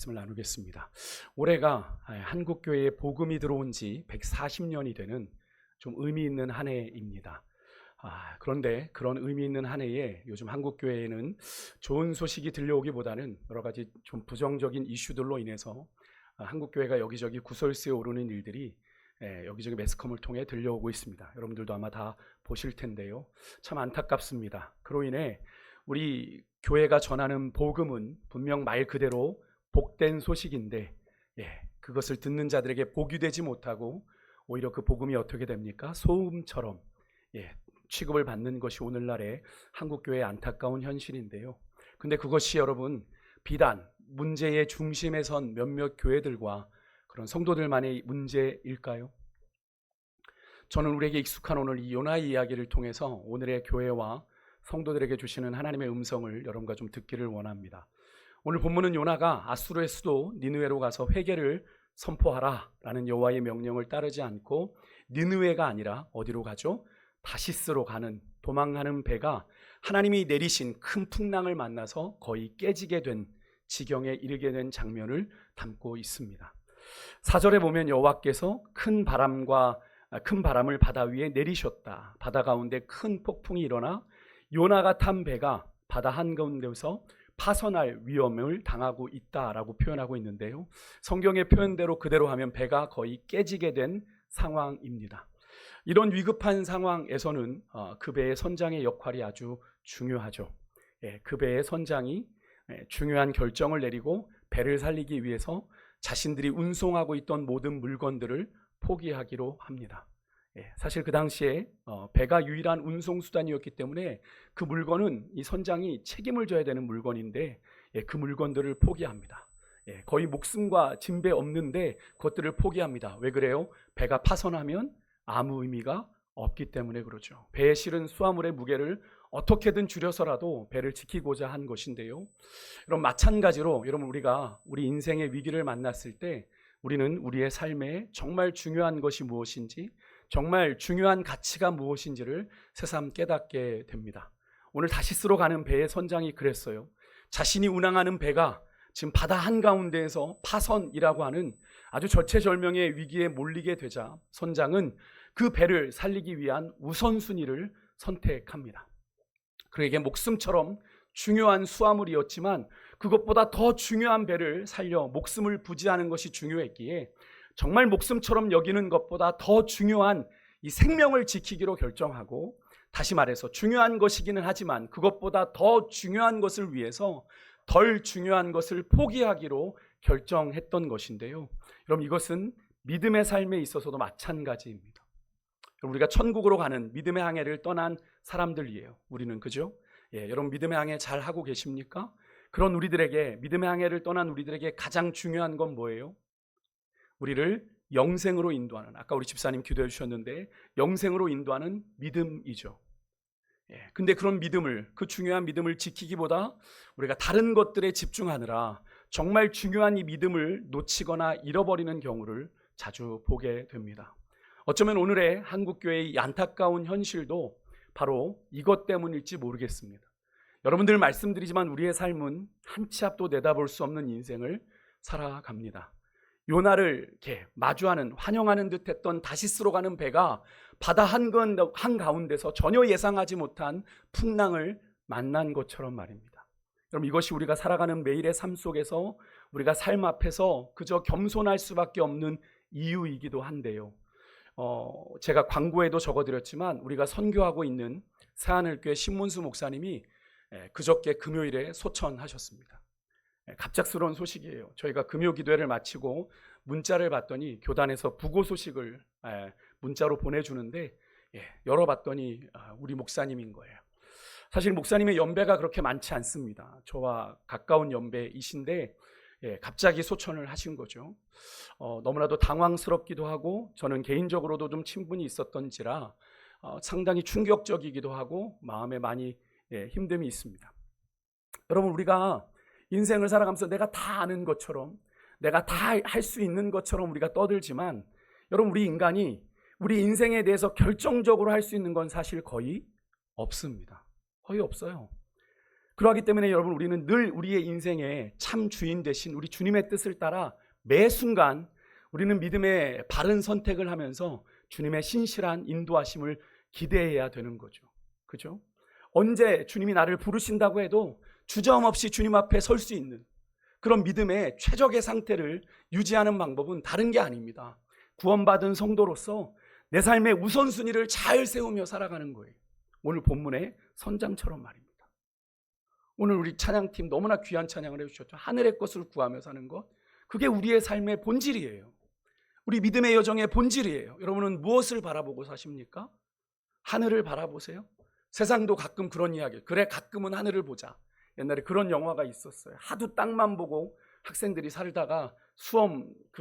말씀을 나누겠습니다. 올해가 한국교회에 복음이 들어온 지 140년이 되는 좀 의미 있는 한 해입니다. 그런데 그런 의미 있는 한 해에 요즘 한국교회에는 좋은 소식이 들려오기보다는 여러 가지 좀 부정적인 이슈들로 인해서 한국교회가 여기저기 구설수에 오르는 일들이 여기저기 매스컴을 통해 들려오고 있습니다. 여러분들도 아마 다 보실 텐데요. 참 안타깝습니다. 그로 인해 우리 교회가 전하는 복음은 분명 말 그대로 복된 소식인데 그것을 듣는 자들에게 복이 되지 못하고 오히려 그 복음이 어떻게 됩니까? 소음처럼 취급을 받는 것이 오늘날의 한국교회의 안타까운 현실인데요. 근데 그것이 여러분 비단 문제의 중심에 선 몇몇 교회들과 그런 성도들만의 문제일까요? 저는 우리에게 익숙한 오늘 이 요나 이야기를 통해서 오늘의 교회와 성도들에게 주시는 하나님의 음성을 여러분과 좀 듣기를 원합니다. 오늘 본문은 요나가 아수르의 수도 니느웨로 가서 회개를 선포하라 라는 여호와의 명령을 따르지 않고 니느웨가 아니라 어디로 가죠? 다시스로 가는 도망하는 배가 하나님이 내리신 큰 풍랑을 만나서 거의 깨지게 된 지경에 이르게 된 장면을 담고 있습니다. 4절에 보면 여호와께서 큰 바람을 바다 위에 내리셨다. 바다 가운데 큰 폭풍이 일어나 요나가 탄 배가 바다 한가운데서 파선할 위험을 당하고 있다라고 표현하고 있는데요. 성경의 표현대로 그대로 하면 배가 거의 깨지게 된 상황입니다. 이런 위급한 상황에서는 그 배의 선장의 역할이 아주 중요하죠. 그 배의 선장이 중요한 결정을 내리고 배를 살리기 위해서 자신들이 운송하고 있던 모든 물건들을 포기하기로 합니다. 사실 그 당시에 배가 유일한 운송수단이었기 때문에 그 물건은 이 선장이 책임을 져야 되는 물건인데 그 물건들을 포기합니다. 거의 목숨과 진배 없는데 그것들을 포기합니다. 왜 그래요? 배가 파선하면 아무 의미가 없기 때문에 그러죠. 배에 실은 수화물의 무게를 어떻게든 줄여서라도 배를 지키고자 한 것인데요. 여러분 마찬가지로 우리가 우리 인생의 위기를 만났을 때 우리는 우리의 삶에 정말 중요한 것이 무엇인지, 정말 중요한 가치가 무엇인지를 새삼 깨닫게 됩니다. 오늘 다시스로 가는 배의 선장이 그랬어요. 자신이 운항하는 배가 지금 바다 한가운데에서 파선이라고 하는 아주 절체절명의 위기에 몰리게 되자 선장은 그 배를 살리기 위한 우선순위를 선택합니다. 그에게 목숨처럼 중요한 수화물이었지만 그것보다 더 중요한 배를 살려 목숨을 부지하는 것이 중요했기에 정말 목숨처럼 여기는 것보다 더 중요한 이 생명을 지키기로 결정하고, 다시 말해서 중요한 것이기는 하지만 그것보다 더 중요한 것을 위해서 덜 중요한 것을 포기하기로 결정했던 것인데요. 여러분 이것은 믿음의 삶에 있어서도 마찬가지입니다. 우리가 천국으로 가는 믿음의 항해를 떠난 사람들이에요. 우리는 그죠? 여러분 믿음의 항해 잘 하고 계십니까? 그런 우리들에게, 믿음의 항해를 떠난 우리들에게 가장 중요한 건 뭐예요? 우리를 영생으로 인도하는, 아까 우리 집사님 기도해 주셨는데 영생으로 인도하는 믿음이죠. 근데 그런 믿음을, 그 중요한 믿음을 지키기보다 우리가 다른 것들에 집중하느라 정말 중요한 이 믿음을 놓치거나 잃어버리는 경우를 자주 보게 됩니다. 어쩌면 오늘의 한국교회의 안타까운 현실도 바로 이것 때문일지 모르겠습니다. 여러분들 말씀드리지만 우리의 삶은 한 치 앞도 내다볼 수 없는 인생을 살아갑니다. 요나를 이렇게 마주하는, 환영하는 듯했던 다시스로 가는 배가 바다 한가운데서 전혀 예상하지 못한 풍랑을 만난 것처럼 말입니다. 여러분 이것이 우리가 살아가는 매일의 삶 속에서 우리가 삶 앞에서 그저 겸손할 수밖에 없는 이유이기도 한데요. 제가 광고에도 적어드렸지만 우리가 선교하고 있는 새하늘교회 신문수 목사님이 그저께 금요일에 소천하셨습니다. 갑작스러운 소식이에요. 저희가 금요 기도회를 마치고 문자를 봤더니 교단에서 부고 소식을 문자로 보내주는데 열어봤더니 우리 목사님인 거예요. 사실 목사님의 연배가 그렇게 많지 않습니다. 저와 가까운 연배이신데 갑자기 소천을 하신 거죠. 너무나도 당황스럽기도 하고 저는 개인적으로도 좀 친분이 있었던지라 상당히 충격적이기도 하고 마음에 많이 힘듦이 있습니다. 여러분 우리가 인생을 살아가면서 내가 다 아는 것처럼, 내가 다 할 수 있는 것처럼 우리가 떠들지만 여러분 우리 인간이 우리 인생에 대해서 결정적으로 할 수 있는 건 사실 거의 없습니다. 거의 없어요. 그러하기 때문에 여러분, 우리는 늘 우리의 인생의 참 주인 되신 우리 주님의 뜻을 따라 매 순간 우리는 믿음의 바른 선택을 하면서 주님의 신실한 인도하심을 기대해야 되는 거죠. 그죠? 언제 주님이 나를 부르신다고 해도 주저함없이 주님 앞에 설 수 있는 그런 믿음의 최적의 상태를 유지하는 방법은 다른 게 아닙니다. 구원받은 성도로서 내 삶의 우선순위를 잘 세우며 살아가는 거예요. 오늘 본문의 선장처럼 말입니다. 오늘 우리 찬양팀 너무나 귀한 찬양을 해주셨죠. 하늘의 것을 구하며 사는 것, 그게 우리의 삶의 본질이에요. 우리 믿음의 여정의 본질이에요. 여러분은 무엇을 바라보고 사십니까? 하늘을 바라보세요. 세상도 가끔 그런 이야기, 그래 가끔은 하늘을 보자. 옛날에 그런 영화가 있었어요. 하도 땅만 보고 학생들이 살다가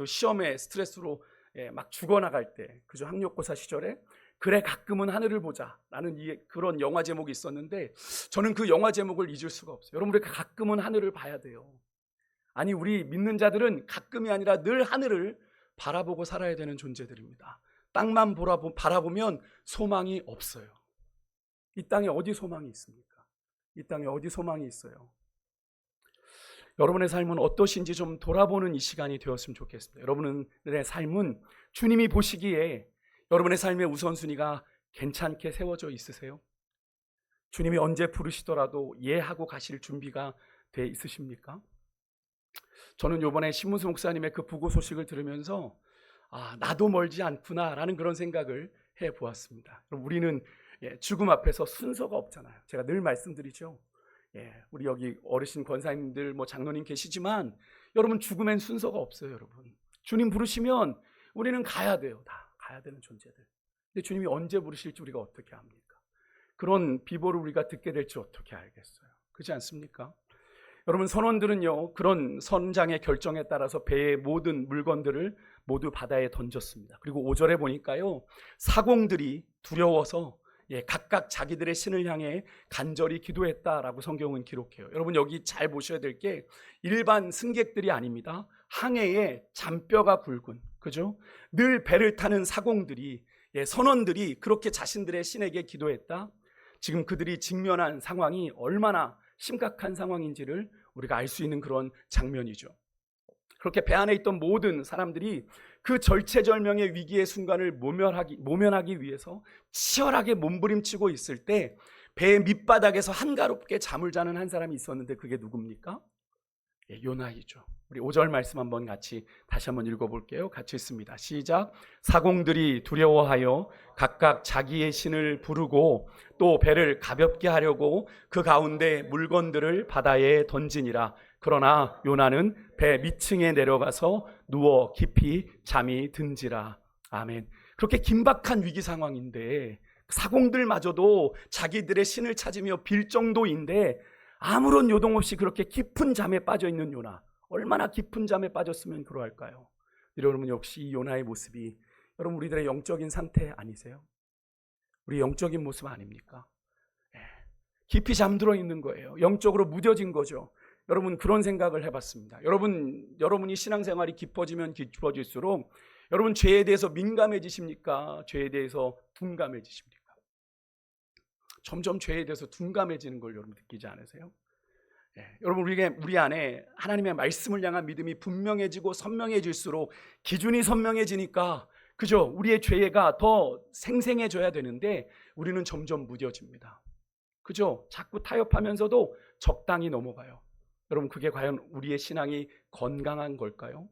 시험의 스트레스로 막 죽어나갈 때, 그죠? 학력고사 시절에 그래 가끔은 하늘을 보자라는 그런 영화 제목이 있었는데, 저는 그 영화 제목을 잊을 수가 없어요. 여러분, 우리가 가끔은 하늘을 봐야 돼요. 아니, 우리 믿는 자들은 가끔이 아니라 늘 하늘을 바라보고 살아야 되는 존재들입니다. 땅만 바라보면 소망이 없어요. 이 땅에 어디 소망이 있습니까? 이 땅에 어디 소망이 있어요? 여러분의 삶은 어떠신지 좀 돌아보는 이 시간이 되었으면 좋겠습니다. 여러분의 삶은 주님이 보시기에 여러분의 삶의 우선순위가 괜찮게 세워져 있으세요? 주님이 언제 부르시더라도 예하고 가실 준비가 돼 있으십니까? 저는 이번에 신문수 목사님의 그 부고 소식을 들으면서 나도 멀지 않구나라는 그런 생각을 해보았습니다. 우리는 죽음 앞에서 순서가 없잖아요. 제가 늘 말씀드리죠. 우리 여기 어르신 권사님들, 장로님 계시지만 여러분, 죽음엔 순서가 없어요. 여러분, 주님 부르시면 우리는 가야 돼요. 다 가야 되는 존재들. 근데 주님이 언제 부르실지 우리가 어떻게 합니까? 그런 비보를 우리가 듣게 될지 어떻게 알겠어요? 그렇지 않습니까? 여러분, 선원들은요, 그런 선장의 결정에 따라서 배의 모든 물건들을 모두 바다에 던졌습니다. 그리고 5절에 보니까요, 사공들이 두려워서 각각 자기들의 신을 향해 간절히 기도했다라고 성경은 기록해요. 여러분, 여기 잘 보셔야 될 게 일반 승객들이 아닙니다. 항해에 잔뼈가 굵은, 그죠? 늘 배를 타는 사공들이, 선원들이 그렇게 자신들의 신에게 기도했다. 지금 그들이 직면한 상황이 얼마나 심각한 상황인지를 우리가 알 수 있는 그런 장면이죠. 그렇게 배 안에 있던 모든 사람들이 그 절체절명의 위기의 순간을 모면하기 위해서 치열하게 몸부림치고 있을 때 배의 밑바닥에서 한가롭게 잠을 자는 한 사람이 있었는데, 그게 누굽니까? 요나이죠. 우리 5절 말씀 한번 다시 한번 읽어볼게요. 같이 읽습니다. 시작. 사공들이 두려워하여 각각 자기의 신을 부르고 또 배를 가볍게 하려고 그 가운데 물건들을 바다에 던지니라. 그러나 요나는 배 밑층에 내려가서 누워 깊이 잠이 든지라. 아멘. 그렇게 긴박한 위기 상황인데 사공들마저도 자기들의 신을 찾으며 빌 정도인데 아무런 요동 없이 그렇게 깊은 잠에 빠져 있는 요나, 얼마나 깊은 잠에 빠졌으면 그러할까요? 여러분, 역시 이 요나의 모습이 여러분 우리들의 영적인 상태 아니세요? 우리 영적인 모습 아닙니까? 깊이 잠들어 있는 거예요. 영적으로 무뎌진 거죠. 여러분, 그런 생각을 해봤습니다. 여러분이 신앙생활이 깊어지면 깊어질수록 여러분, 죄에 대해서 민감해지십니까? 죄에 대해서 둔감해지십니까? 점점 죄에 대해서 둔감해지는 걸 여러분 느끼지 않으세요? 여러분, 우리 안에 하나님의 말씀을 향한 믿음이 분명해지고 선명해질수록, 기준이 선명해지니까, 그죠? 우리의 죄가 더 생생해져야 되는데 우리는 점점 무뎌집니다. 그죠? 자꾸 타협하면서도 적당히 넘어가요. 여러분, 그게 과연 우리의 신앙이 건강한 걸까요?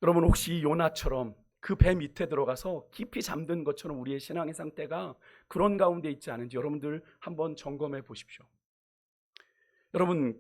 여러분, 혹시 요나처럼 그 배 밑에 들어가서 깊이 잠든 것처럼 우리의 신앙의 상태가 그런 가운데 있지 않은지 여러분들 한번 점검해 보십시오. 여러분,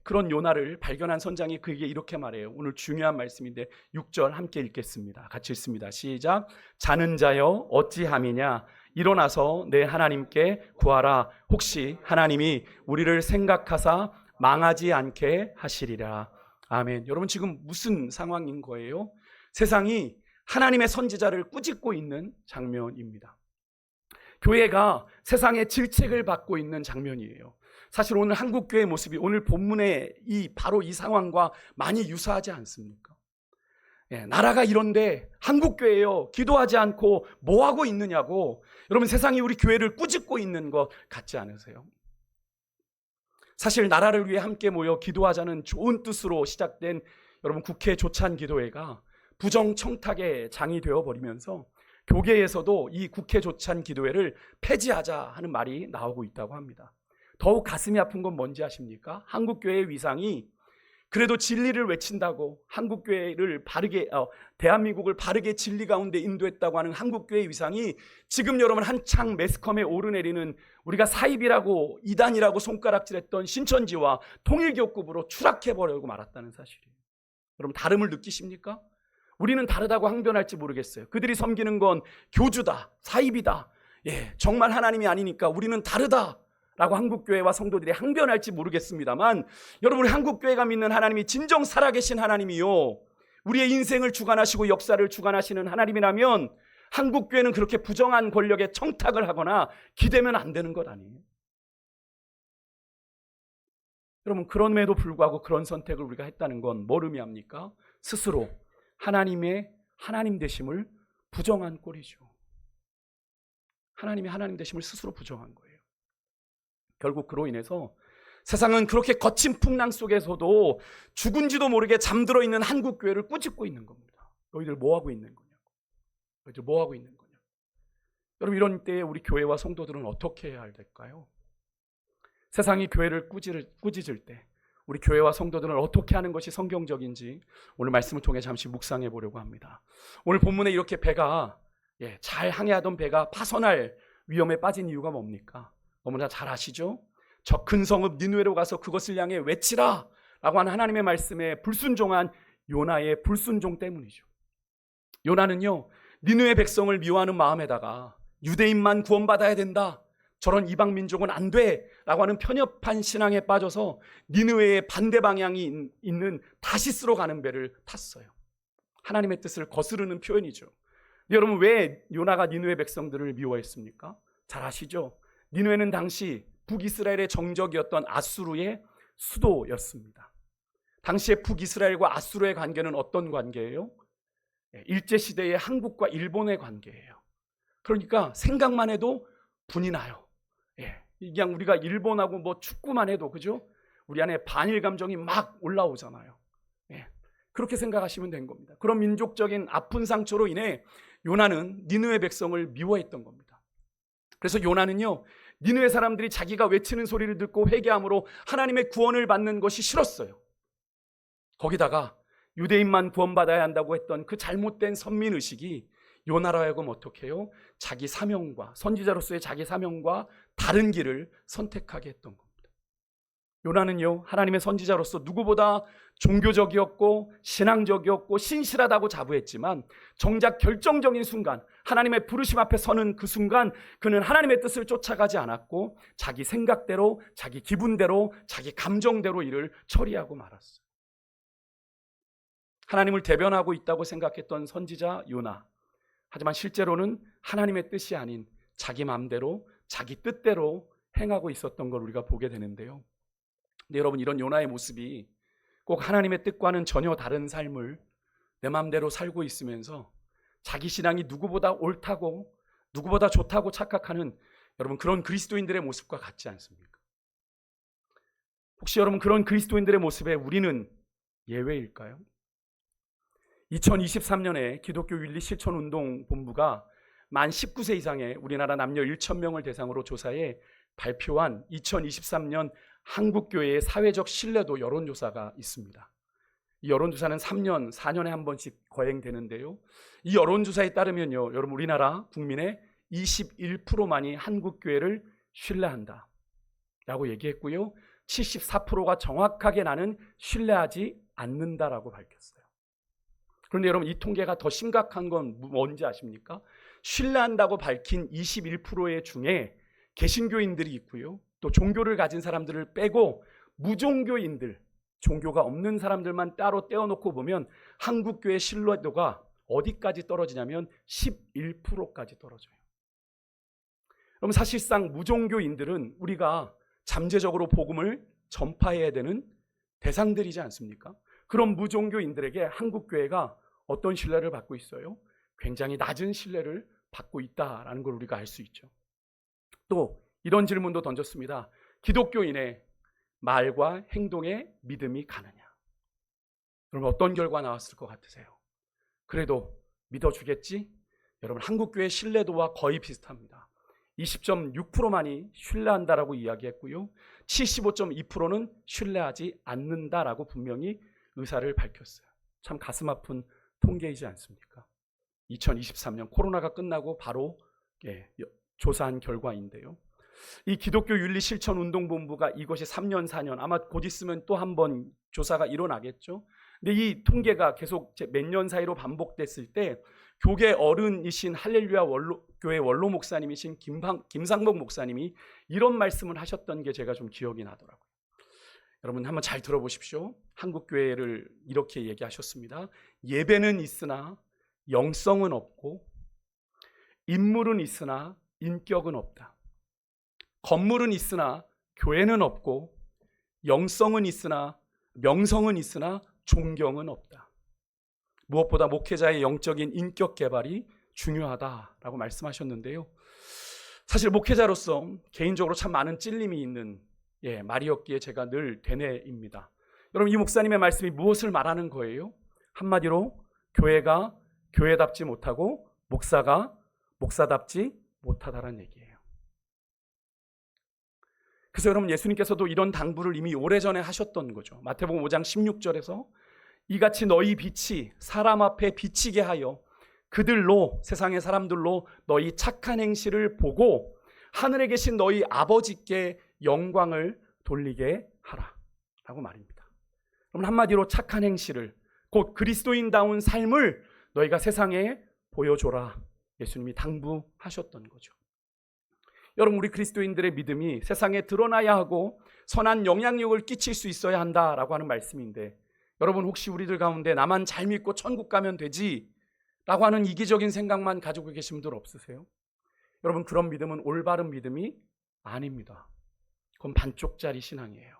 그런 요나를 발견한 선장이 그에게 이렇게 말해요. 오늘 중요한 말씀인데 6절 함께 읽겠습니다. 같이 읽습니다. 시작. 자는 자여 어찌함이냐, 일어나서 내 하나님께 구하라. 혹시 하나님이 우리를 생각하사 망하지 않게 하시리라. 아멘. 여러분, 지금 무슨 상황인 거예요? 세상이 하나님의 선지자를 꾸짖고 있는 장면입니다. 교회가 세상의 질책을 받고 있는 장면이에요. 사실 오늘 한국교회의 모습이 오늘 본문의 바로 이 상황과 많이 유사하지 않습니까? 나라가 이런데 한국교회요, 기도하지 않고 뭐하고 있느냐고. 여러분, 세상이 우리 교회를 꾸짖고 있는 것 같지 않으세요? 사실 나라를 위해 함께 모여 기도하자는 좋은 뜻으로 시작된 여러분 국회 조찬 기도회가 부정청탁의 장이 되어버리면서 교계에서도 이 국회 조찬 기도회를 폐지하자 하는 말이 나오고 있다고 합니다. 더욱 가슴이 아픈 건 뭔지 아십니까? 한국교회의 위상이 그래도 진리를 외친다고 한국교회를 대한민국을 바르게 진리 가운데 인도했다고 하는 한국교회의 위상이 지금 여러분 한창 매스컴에 오르내리는 우리가 사입이라고 이단이라고 손가락질했던 신천지와 통일교급으로 추락해버리고 말았다는 사실이에요. 여러분 다름을 느끼십니까? 우리는 다르다고 항변할지 모르겠어요. 그들이 섬기는 건 교주다, 사입이다. 정말 하나님이 아니니까 우리는 다르다 라고 한국교회와 성도들이 항변할지 모르겠습니다만, 여러분 한국교회가 믿는 하나님이 진정 살아계신 하나님이요, 우리의 인생을 주관하시고 역사를 주관하시는 하나님이라면 한국교회는 그렇게 부정한 권력에 청탁을 하거나 기대면 안 되는 것 아니에요? 여러분 그럼에도 불구하고 그런 선택을 우리가 했다는 건 뭘 의미합니까? 스스로 하나님의 하나님 되심을 부정한 꼴이죠. 하나님의 하나님 되심을 스스로 부정한 거예요. 결국 그로 인해서 세상은 그렇게 거친 풍랑 속에서도 죽은지도 모르게 잠들어 있는 한국교회를 꾸짖고 있는 겁니다. 너희들 뭐하고 있는 거냐고. 너희들 뭐하고 있는 거냐고. 여러분 이런 때에 우리 교회와 성도들은 어떻게 해야 될까요? 세상이 교회를 꾸짖을 때 우리 교회와 성도들은 어떻게 하는 것이 성경적인지 오늘 말씀을 통해 잠시 묵상해 보려고 합니다. 오늘 본문에 이렇게 배가 잘 항해하던 배가 파선할 위험에 빠진 이유가 뭡니까? 너무나 잘 아시죠? 저 큰 성읍 니느웨로 가서 그것을 향해 외치라 라고 하는 하나님의 말씀에 불순종한 요나의 불순종 때문이죠. 요나는요 니느웨 백성을 미워하는 마음에다가 유대인만 구원받아야 된다, 저런 이방 민족은 안 돼 라고 하는 편협한 신앙에 빠져서 니느웨의 반대 방향이 있는 다시스로 가는 배를 탔어요. 하나님의 뜻을 거스르는 표현이죠. 여러분 왜 요나가 니느웨 백성들을 미워했습니까? 잘 아시죠? 니느웨는 당시 북이스라엘의 정적이었던 아수르의 수도였습니다. 당시의 북이스라엘과 아수르의 관계는 어떤 관계예요? 일제시대의 한국과 일본의 관계예요. 그러니까 생각만 해도 분이 나요. 그냥 우리가 일본하고 뭐 축구만 해도 그죠? 우리 안에 반일 감정이 막 올라오잖아요. 그렇게 생각하시면 된 겁니다. 그런 민족적인 아픈 상처로 인해 요나는 니느웨 백성을 미워했던 겁니다. 그래서 요나는요 니느웨 사람들이 자기가 외치는 소리를 듣고 회개함으로 하나님의 구원을 받는 것이 싫었어요. 거기다가 유대인만 구원받아야 한다고 했던 그 잘못된 선민의식이 요나로 하여금 어떻게 해요? 자기 사명과 선지자로서의 자기 사명과 다른 길을 선택하게 했던 겁니다. 요나는요 하나님의 선지자로서 누구보다 종교적이었고 신앙적이었고 신실하다고 자부했지만 정작 결정적인 순간 하나님의 부르심 앞에 서는 그 순간 그는 하나님의 뜻을 쫓아가지 않았고 자기 생각대로 자기 기분대로 자기 감정대로 일을 처리하고 말았어요. 하나님을 대변하고 있다고 생각했던 선지자 요나, 하지만 실제로는 하나님의 뜻이 아닌 자기 마음대로 자기 뜻대로 행하고 있었던 걸 우리가 보게 되는데요. 근데 여러분 이런 요나의 모습이 꼭 하나님의 뜻과는 전혀 다른 삶을 내 마음대로 살고 있으면서 자기 신앙이 누구보다 옳다고 누구보다 좋다고 착각하는 여러분 그런 그리스도인들의 모습과 같지 않습니까? 혹시 여러분 그런 그리스도인들의 모습에 우리는 예외일까요? 2023년에 기독교 윤리 실천 운동 본부가 만 19세 이상의 우리나라 남녀 1,000명을 대상으로 조사해 발표한 2023년 한국교회의 사회적 신뢰도 여론조사가 있습니다. 이 여론조사는 3년, 4년에 한 번씩 거행되는데요. 이 여론조사에 따르면요, 여러분 우리나라 국민의 21%만이 한국교회를 신뢰한다 라고 얘기했고요. 74%가 정확하게 나는 신뢰하지 않는다라고 밝혔어요. 그런데 여러분 이 통계가 더 심각한 건 뭔지 아십니까? 신뢰한다고 밝힌 21%의 중에 개신교인들이 있고요. 또 종교를 가진 사람들을 빼고 무종교인들, 종교가 없는 사람들만 따로 떼어놓고 보면 한국교회 신뢰도가 어디까지 떨어지냐면 11%까지 떨어져요. 그럼 사실상 무종교인들은 우리가 잠재적으로 복음을 전파해야 되는 대상들이지 않습니까? 그런 무종교인들에게 한국교회가 어떤 신뢰를 받고 있어요? 굉장히 낮은 신뢰를 받고 있다라는 걸 우리가 알 수 있죠. 또 이런 질문도 던졌습니다. 기독교인의 말과 행동에 믿음이 가느냐? 여러분 어떤 결과 나왔을 것 같으세요? 그래도 믿어주겠지? 여러분 한국교회 신뢰도와 거의 비슷합니다. 20.6%만이 신뢰한다라고 이야기했고요. 75.2%는 신뢰하지 않는다라고 분명히 의사를 밝혔어요. 참 가슴 아픈 통계이지 않습니까? 2023년 코로나가 끝나고 바로 조사한 결과인데요. 이 기독교 윤리실천운동본부가 이것이 3년, 4년 아마 곧 있으면 또 한 번 조사가 일어나겠죠. 근데 이 통계가 계속 몇 년 사이로 반복됐을 때 교계 어른이신 할렐루야 교회 원로 목사님이신 김상복 목사님이 이런 말씀을 하셨던 게 제가 좀 기억이 나더라고요. 여러분 한번 잘 들어보십시오. 한국교회를 이렇게 얘기하셨습니다. 예배는 있으나 영성은 없고, 인물은 있으나 인격은 없다. 건물은 있으나 교회는 없고, 영성은 있으나 명성은 있으나 존경은 없다. 무엇보다 목회자의 영적인 인격 개발이 중요하다라고 말씀하셨는데요. 사실 목회자로서 개인적으로 참 많은 찔림이 있는 말이었기에 제가 늘 되뇌입니다. 여러분 이 목사님의 말씀이 무엇을 말하는 거예요? 한마디로 교회가 교회답지 못하고 목사가 목사답지 못하다라는 얘기예요. 그래서 여러분 예수님께서도 이런 당부를 이미 오래전에 하셨던 거죠. 마태복음 5장 16절에서 이같이 너희 빛이 사람 앞에 비치게 하여 그들로 세상의 사람들로 너희 착한 행실을 보고 하늘에 계신 너희 아버지께 영광을 돌리게 하라 라고 말입니다. 그럼 한마디로 착한 행실을 곧 그리스도인다운 삶을 너희가 세상에 보여줘라 예수님이 당부하셨던 거죠. 여러분 우리 그리스도인들의 믿음이 세상에 드러나야 하고 선한 영향력을 끼칠 수 있어야 한다라고 하는 말씀인데 여러분 혹시 우리들 가운데 나만 잘 믿고 천국 가면 되지 라고 하는 이기적인 생각만 가지고 계신 분들 없으세요? 여러분 그런 믿음은 올바른 믿음이 아닙니다. 그건 반쪽짜리 신앙이에요.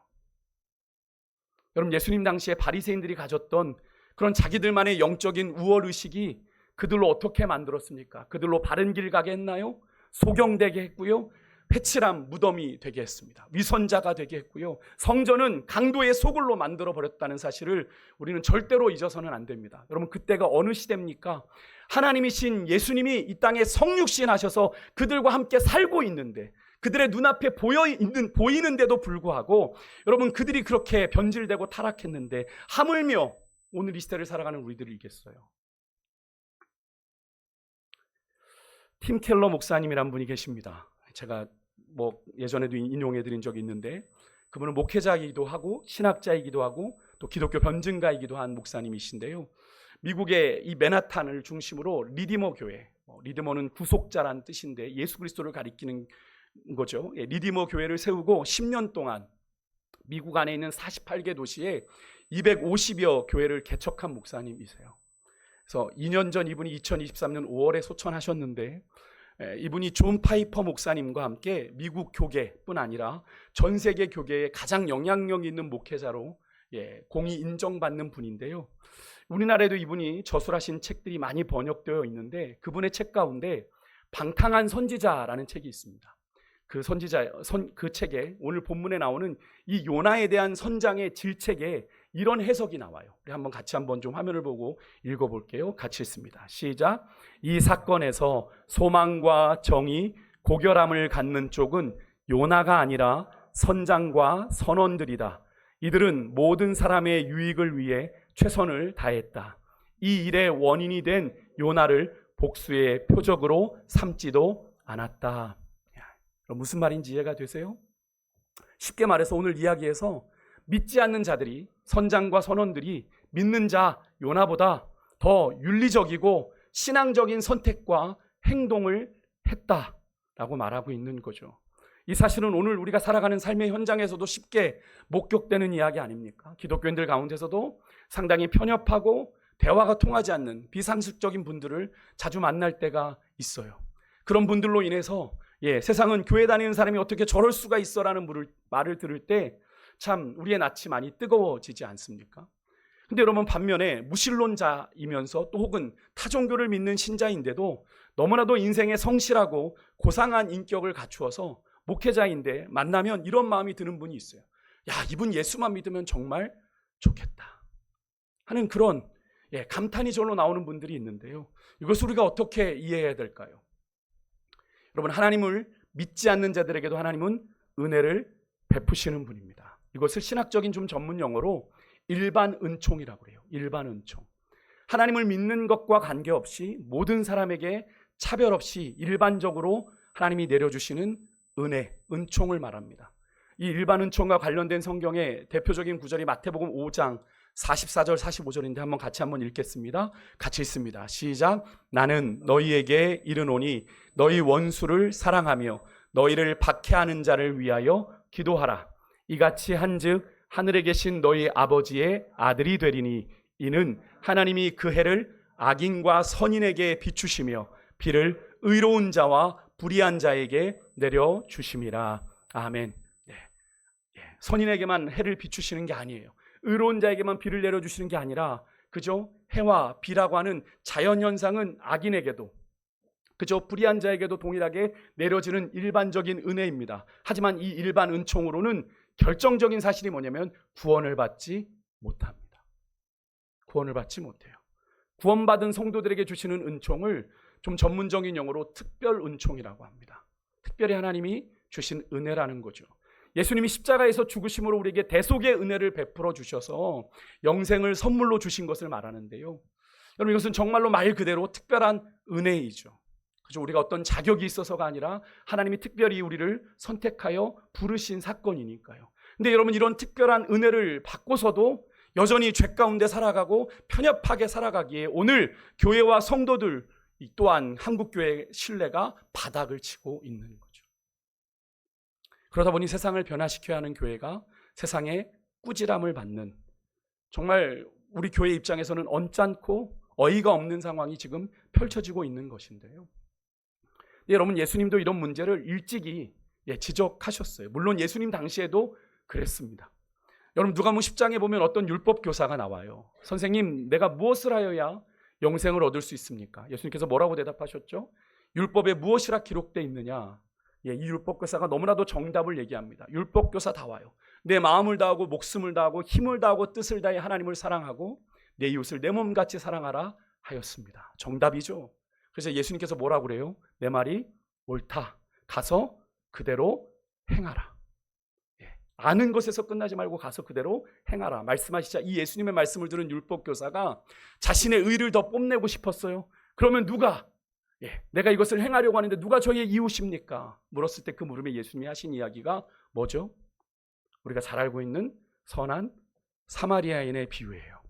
여러분 예수님 당시에 바리새인들이 가졌던 그런 자기들만의 영적인 우월의식이 그들로 어떻게 만들었습니까? 그들로 바른 길 가게 했나요? 소경되게 했고요. 회칠함 무덤이 되게 했습니다. 위선자가 되게 했고요. 성전은 강도의 소굴로 만들어버렸다는 사실을 우리는 절대로 잊어서는 안 됩니다. 여러분 그때가 어느 시대입니까? 하나님이신 예수님이 이 땅에 성육신 하셔서 그들과 함께 살고 있는데 그들의 눈앞에 보이는데도 불구하고 여러분 그들이 그렇게 변질되고 타락했는데 하물며 오늘 이 시대를 살아가는 우리들을 이겼어요. 팀 켈러 목사님이란 분이 계십니다. 제가 예전에도 인용해드린 적이 있는데 그분은 목회자이기도 하고 신학자이기도 하고 또 기독교 변증가이기도 한 목사님이신데요. 미국의 이 맨하탄을 중심으로 리디머 교회, 리디머는 구속자란 뜻인데 예수 그리스도를 가리키는 거죠. 리디머 교회를 세우고 10년 동안 미국 안에 있는 48개 도시에 250여 교회를 개척한 목사님이세요. 그래서 2년 전 이분이 2023년 5월에 소천하셨는데 이분이 존 파이퍼 목사님과 함께 미국 교계뿐 아니라 전 세계 교계에 가장 영향력 있는 목회자로 공이 인정받는 분인데요. 우리나라에도 이분이 저술하신 책들이 많이 번역되어 있는데 그분의 책 가운데 방탕한 선지자라는 책이 있습니다. 그 책에 오늘 본문에 나오는 이 요나에 대한 선장의 질책에 이런 해석이 나와요. 우리 같이 좀 화면을 보고 읽어볼게요. 같이 읽습니다. 시작. 이 사건에서 소망과 정의, 고결함을 갖는 쪽은 요나가 아니라 선장과 선원들이다. 이들은 모든 사람의 유익을 위해 최선을 다했다. 이 일의 원인이 된 요나를 복수의 표적으로 삼지도 않았다. 무슨 말인지 이해가 되세요? 쉽게 말해서 오늘 이야기에서 믿지 않는 자들이 선장과 선원들이 믿는 자 요나보다 더 윤리적이고 신앙적인 선택과 행동을 했다라고 말하고 있는 거죠. 이 사실은 오늘 우리가 살아가는 삶의 현장에서도 쉽게 목격되는 이야기 아닙니까? 기독교인들 가운데서도 상당히 편협하고 대화가 통하지 않는 비상식적인 분들을 자주 만날 때가 있어요. 그런 분들로 인해서 세상은 교회 다니는 사람이 어떻게 저럴 수가 있어라는 말을 들을 때 참 우리의 낯이 많이 뜨거워지지 않습니까? 근데 여러분 반면에 무신론자이면서 또 혹은 타종교를 믿는 신자인데도 너무나도 인생에 성실하고 고상한 인격을 갖추어서 목회자인데 만나면 이런 마음이 드는 분이 있어요. 야, 이분 예수만 믿으면 정말 좋겠다 하는 그런 감탄이 절로 나오는 분들이 있는데요. 이것을 우리가 어떻게 이해해야 될까요? 여러분, 하나님을 믿지 않는 자들에게도 하나님은 은혜를 베푸시는 분입니다. 이것을 신학적인 좀 전문 용어로 일반 은총이라고 해요. 일반 은총. 하나님을 믿는 것과 관계없이 모든 사람에게 차별 없이 일반적으로 하나님이 내려주시는 은혜, 은총을 말합니다. 이 일반 은총과 관련된 성경의 대표적인 구절이 마태복음 5장 44절 45절인데 한번 읽겠습니다. 같이 읽습니다. 시작. 나는 너희에게 이르노니 너희 원수를 사랑하며 너희를 박해하는 자를 위하여 기도하라. 이같이 한즉 하늘에 계신 너희 아버지의 아들이 되리니 이는 하나님이 그 해를 악인과 선인에게 비추시며 비를 의로운 자와 불의한 자에게 내려주심이라. 아멘. 선인에게만 해를 비추시는 게 아니에요. 의로운 자에게만 비를 내려주시는 게 아니라 그죠? 해와 비라고 하는 자연현상은 악인에게도 그죠? 불의한 자에게도 동일하게 내려지는 일반적인 은혜입니다. 하지만 이 일반 은총으로는 결정적인 사실이 뭐냐면 구원을 받지 못합니다. 구원을 받지 못해요. 구원받은 성도들에게 주시는 은총을 좀 전문적인 용어로 특별 은총이라고 합니다. 특별히 하나님이 주신 은혜라는 거죠. 예수님이 십자가에서 죽으심으로 우리에게 대속의 은혜를 베풀어 주셔서 영생을 선물로 주신 것을 말하는데요. 여러분, 이것은 정말로 말 그대로 특별한 은혜이죠. 그죠? 우리가 어떤 자격이 있어서가 아니라 하나님이 특별히 우리를 선택하여 부르신 사건이니까요. 근데 여러분, 이런 특별한 은혜를 받고서도 여전히 죄 가운데 살아가고 편협하게 살아가기에 오늘 교회와 성도들 또한 한국교회의 신뢰가 바닥을 치고 있는 거죠. 그러다 보니 세상을 변화시켜야 하는 교회가 세상의 꾸지람을 받는, 정말 우리 교회 입장에서는 언짢고 어이가 없는 상황이 지금 펼쳐지고 있는 것인데요. 여러분, 예수님도 이런 문제를 일찍이 지적하셨어요. 물론 예수님 당시에도 그랬습니다. 여러분, 누가복음 10장에 보면 어떤 율법 교사가 나와요. 선생님, 내가 무엇을 하여야 영생을 얻을 수 있습니까? 예수님께서 뭐라고 대답하셨죠? 율법에 무엇이라 기록되어 있느냐? 이 율법 교사가 너무나도 정답을 얘기합니다. 율법 교사 다 와요. 내 마음을 다하고 목숨을 다하고 힘을 다하고 뜻을 다해 하나님을 사랑하고 내 이웃을 내 몸같이 사랑하라 하였습니다. 정답이죠. 그래서 예수님께서 뭐라고 그래요? 내 말이 옳다. 가서 그대로 행하라. 아는 것에서 끝나지 말고 가서 그대로 행하라 말씀하시자 이 예수님의 말씀을 들은 율법 교사가 자신의 의를 더 뽐내고 싶었어요. 그러면 누가 내가 이것을 행하려고 하는데 누가 저의 이웃입니까? 물었을 때 그 물음에 예수님이 하신 이야기가 뭐죠? 우리가 잘 알고 있는 선한 사마리아인의 비유예요.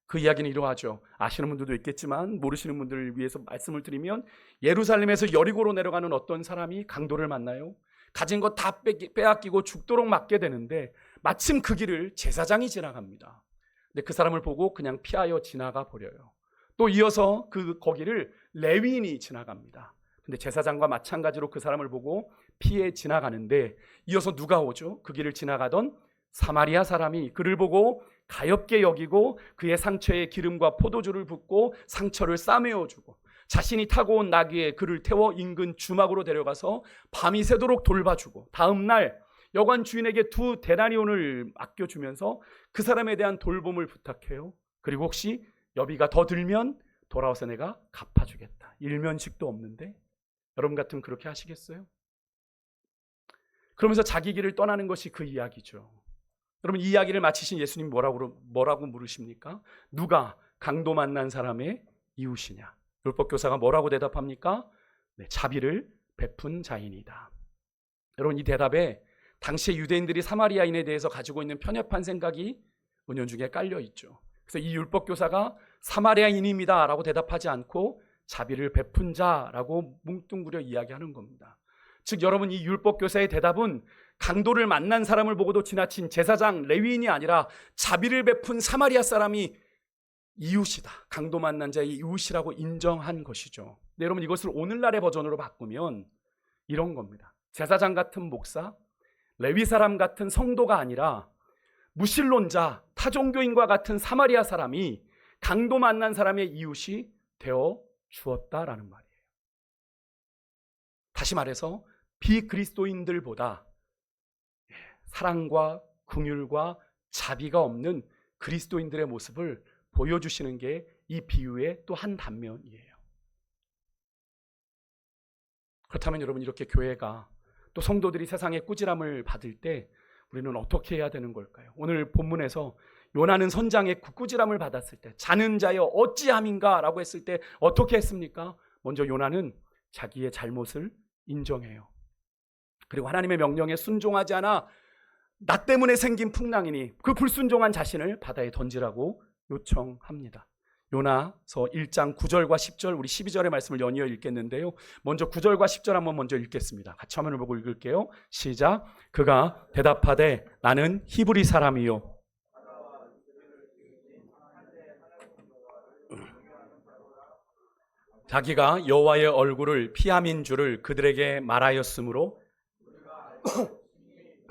그 이야기는 이러하죠. 아시는 분들도 있겠지만 모르시는 분들을 위해서 말씀을 드리면 예루살렘에서 여리고로 내려가는 어떤 사람이 강도를 만나요. 가진 것 다 빼앗기고 죽도록 맞게 되는데 마침 그 길을 제사장이 지나갑니다. 근데 그 사람을 보고 그냥 피하여 지나가 버려요. 또 이어서 거기를 레위인이 지나갑니다. 근데 제사장과 마찬가지로 그 사람을 보고 피해 지나가는데 이어서 누가 오죠? 그 길을 지나가던 사마리아 사람이 그를 보고 가엾게 여기고 그의 상처에 기름과 포도주를 붓고 상처를 싸매어주고 자신이 타고 온 나귀에 그를 태워 인근 주막으로 데려가서 밤이 새도록 돌봐주고 다음 날 여관 주인에게 2데나리온을 아껴주면서 그 사람에 대한 돌봄을 부탁해요. 그리고 혹시 여비가 더 들면 돌아와서 내가 갚아주겠다. 일면식도 없는데 여러분 같으면 그렇게 하시겠어요? 그러면서 자기 길을 떠나는 것이 그 이야기죠. 여러분, 이 이야기를 마치신 예수님 뭐라고 물으십니까? 누가 강도 만난 사람의 이웃이냐? 율법교사가 뭐라고 대답합니까? 자비를 베푼 자인이다. 여러분, 이 대답에 당시의 유대인들이 사마리아인에 대해서 가지고 있는 편협한 생각이 은연중에 깔려 있죠. 그래서 이 율법교사가 사마리아인입니다 라고 대답하지 않고 자비를 베푼 자라고 뭉뚱그려 이야기하는 겁니다. 즉 여러분, 이 율법교사의 대답은 강도를 만난 사람을 보고도 지나친 제사장 레위인이 아니라 자비를 베푼 사마리아 사람이 이웃이다. 강도 만난 자의 이웃이라고 인정한 것이죠. 근데 여러분, 이것을 오늘날의 버전으로 바꾸면 이런 겁니다. 제사장 같은 목사, 레위 사람 같은 성도가 아니라 무신론자, 타종교인과 같은 사마리아 사람이 강도 만난 사람의 이웃이 되어 주었다라는 말이에요. 다시 말해서 비그리스도인들보다 사랑과 긍휼과 자비가 없는 그리스도인들의 모습을 보여주시는 게 이 비유의 또 한 단면이에요. 그렇다면 여러분, 이렇게 교회가 또 성도들이 세상의 꾸지람을 받을 때 우리는 어떻게 해야 되는 걸까요? 오늘 본문에서 요나는 선장의 꾸지람을 받았을 때 자는 자여 어찌함인가 라고 했을 때 어떻게 했습니까? 먼저 요나는 자기의 잘못을 인정해요. 그리고 하나님의 명령에 순종하지 않아 나 때문에 생긴 풍랑이니 그 불순종한 자신을 바다에 던지라고 요청합니다. 요나서 1장 9절과 10절, 우리 12절의 말씀을 연이어 읽겠는데요. 먼저 9절과 10절 한번 먼저 읽겠습니다. 같이 화면을 보고 읽을게요. 시작. 그가 대답하되 나는 히브리 사람이요. 자기가 여호와의 얼굴을 피함인 줄을 그들에게 말하였으므로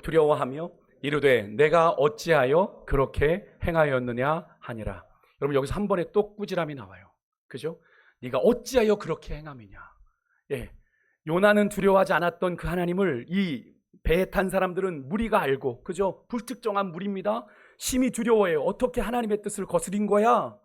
두려워하며 이르되 내가 어찌하여 그렇게 행하였느냐 하니라. 여러분, 여기서 한 번에 또 꾸지람이 나와요. 그죠? 네가 어찌하여 그렇게 행함이냐. 예, 요나는 두려워하지 않았던 그 하나님을 이 배에 탄 사람들은 무리가 알고, 그죠? 불특정한 무리입니다. 심히 두려워해요. 어떻게 하나님의 뜻을 거스린 거야?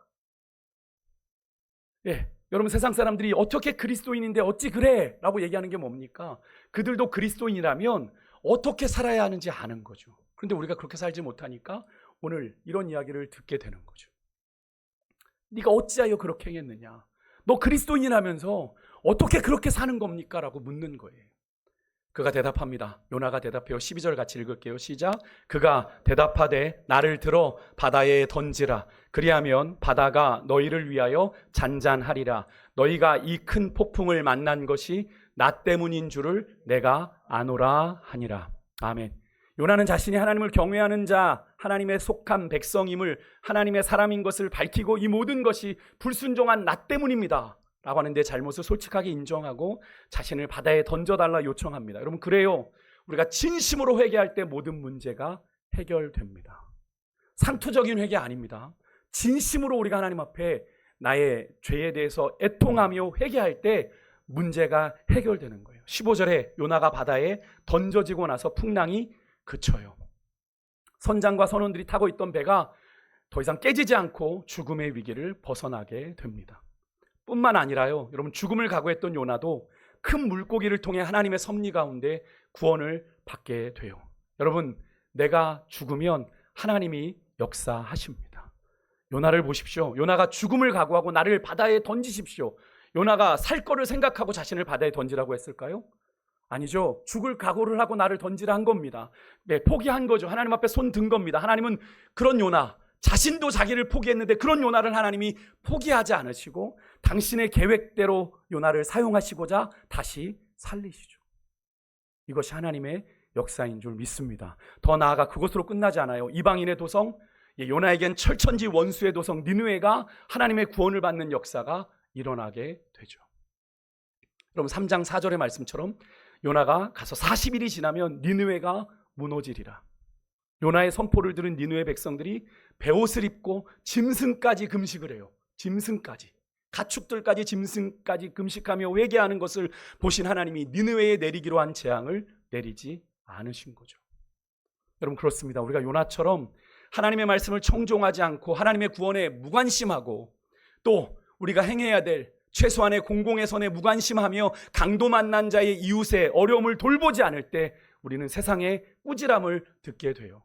예, 여러분, 세상 사람들이 어떻게 그리스도인인데 어찌 그래? 라고 얘기하는 게 뭡니까? 그들도 그리스도인이라면 어떻게 살아야 하는지 아는 거죠. 그런데 우리가 그렇게 살지 못하니까 오늘 이런 이야기를 듣게 되는 거죠. 네가 어찌하여 그렇게 행했느냐? 너 그리스도인이라면서 어떻게 그렇게 사는 겁니까? 라고 묻는 거예요. 그가 대답합니다. 요나가 대답해요. 12절 같이 읽을게요. 시작. 그가 대답하되 나를 들어 바다에 던지라. 그리하면 바다가 너희를 위하여 잔잔하리라. 너희가 이 큰 폭풍을 만난 것이 나 때문인 줄을 내가 아노라 하니라. 아멘. 요나는 자신이 하나님을 경외하는 자, 하나님의 속한 백성임을, 하나님의 사람인 것을 밝히고 이 모든 것이 불순종한 나 때문입니다 라고 하는데 잘못을 솔직하게 인정하고 자신을 바다에 던져달라 요청합니다. 여러분, 그래요, 우리가 진심으로 회개할 때 모든 문제가 해결됩니다. 상투적인 회개 아닙니다. 진심으로 우리가 하나님 앞에 나의 죄에 대해서 애통하며 회개할 때 문제가 해결되는 거예요. 15절에 요나가 바다에 던져지고 나서 풍랑이 그쳐요. 선장과 선원들이 타고 있던 배가 더 이상 깨지지 않고 죽음의 위기를 벗어나게 됩니다. 뿐만 아니라요, 여러분, 죽음을 각오했던 요나도 큰 물고기를 통해 하나님의 섭리 가운데 구원을 받게 돼요. 여러분, 내가 죽으면 하나님이 역사하십니다. 요나를 보십시오. 요나가 죽음을 각오하고 나를 바다에 던지십시오. 요나가 살 거를 생각하고 자신을 바다에 던지라고 했을까요? 아니죠. 죽을 각오를 하고 나를 던지라 한 겁니다. 네, 포기한 거죠. 하나님 앞에 손 든 겁니다. 하나님은 그런 요나, 자신도 자기를 포기했는데 그런 요나를 하나님이 포기하지 않으시고 당신의 계획대로 요나를 사용하시고자 다시 살리시죠. 이것이 하나님의 역사인 줄 믿습니다. 더 나아가 그것으로 끝나지 않아요. 이방인의 도성, 요나에겐 철천지 원수의 도성 니느웨가 하나님의 구원을 받는 역사가 일어나게 되죠. 여러분, 3장 4절의 말씀처럼 요나가 가서 40일이 지나면 니느웨가 무너지리라. 요나의 선포를 들은 니느웨 백성들이 베옷을 입고 짐승까지 금식을 해요. 짐승까지, 가축들까지 짐승까지 금식하며 회개하는 것을 보신 하나님이 니느웨에 내리기로 한 재앙을 내리지 않으신 거죠. 여러분, 그렇습니다. 우리가 요나처럼 하나님의 말씀을 청종하지 않고 하나님의 구원에 무관심하고 또 우리가 행해야 될 최소한의 공공의 선에 무관심하며 강도 만난 자의 이웃의 어려움을 돌보지 않을 때 우리는 세상의 꾸지람을 듣게 돼요.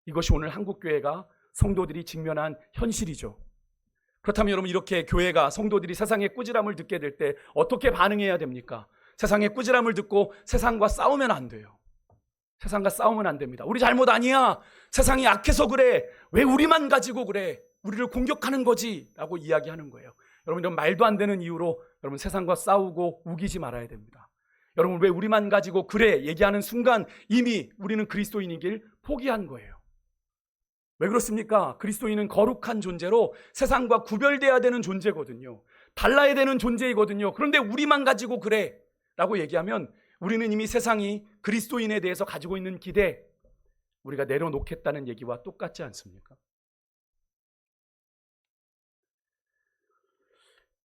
이것이 오늘 한국교회가 성도들이 직면한 현실이죠. 그렇다면 여러분, 이렇게 교회가 성도들이 세상의 꾸지람을 듣게 될 때 어떻게 반응해야 됩니까? 세상의 꾸지람을 듣고 세상과 싸우면 안 돼요. 세상과 싸우면 안 됩니다. 우리 잘못 아니야. 세상이 악해서 그래. 왜 우리만 가지고 그래? 우리를 공격하는 거지 라고 이야기하는 거예요. 여러분, 이런 말도 안 되는 이유로 여러분 세상과 싸우고 우기지 말아야 됩니다. 여러분, 왜 우리만 가지고 그래 얘기하는 순간 이미 우리는 그리스도인이길 포기한 거예요. 왜 그렇습니까? 그리스도인은 거룩한 존재로 세상과 구별돼야 되는 존재거든요. 달라야 되는 존재이거든요. 그런데 우리만 가지고 그래 라고 얘기하면 우리는 이미 세상이 그리스도인에 대해서 가지고 있는 기대, 우리가 내려놓겠다는 얘기와 똑같지 않습니까?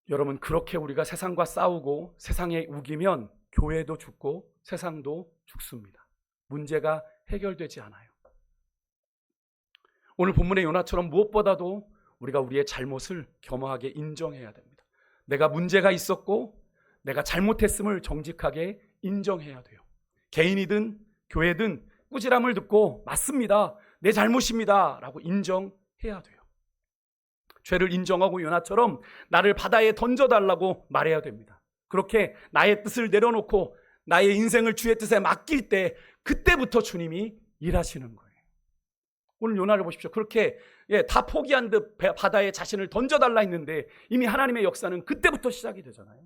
여러분, 그렇게 우리가 세상과 싸우고 세상에 우기면 교회도 죽고 세상도 죽습니다. 문제가 해결되지 않아요. 오늘 본문의 요나처럼 무엇보다도 우리가 우리의 잘못을 겸허하게 인정해야 됩니다. 내가 문제가 있었고 내가 잘못했음을 정직하게 인정해야 돼요. 개인이든 교회든 꾸지람을 듣고 맞습니다, 내 잘못입니다 라고 인정해야 돼요. 죄를 인정하고 요나처럼 나를 바다에 던져달라고 말해야 됩니다. 그렇게 나의 뜻을 내려놓고 나의 인생을 주의 뜻에 맡길 때 그때부터 주님이 일하시는 거예요. 오늘 요나를 보십시오. 그렇게 다 포기한 듯 바다에 자신을 던져달라 했는데 이미 하나님의 역사는 그때부터 시작이 되잖아요.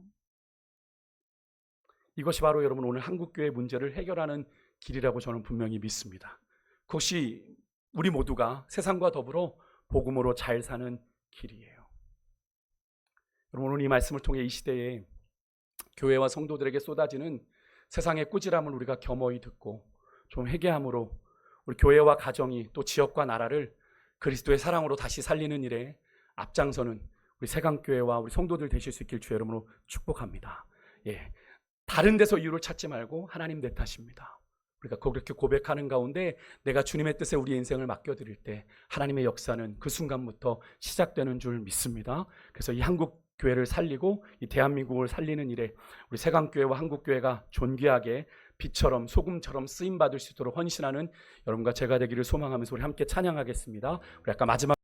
이것이 바로 여러분 오늘 한국교회 문제를 해결하는 길이라고 저는 분명히 믿습니다. 그것이 우리 모두가 세상과 더불어 복음으로 잘 사는 길이에요. 여러분 오늘 이 말씀을 통해 이 시대에 교회와 성도들에게 쏟아지는 세상의 꾸지람을 우리가 겸허히 듣고 좀 회개함으로 우리 교회와 가정이 또 지역과 나라를 그리스도의 사랑으로 다시 살리는 일에 앞장서는 우리 세강교회와 우리 성도들 되실 수 있길 주 이름으로 축복합니다. 다른 데서 이유를 찾지 말고 하나님 내 탓입니다. 우리가 그렇게 고백하는 가운데 내가 주님의 뜻에 우리 인생을 맡겨드릴 때 하나님의 역사는 그 순간부터 시작되는 줄 믿습니다. 그래서 이 한국 교회를 살리고 이 대한민국을 살리는 일에 우리 세강교회와 한국교회가 존귀하게 빛처럼 소금처럼 쓰임받을 수 있도록 헌신하는 여러분과 제가 되기를 소망하면서 우리 함께 찬양하겠습니다. 우리 아까 마지막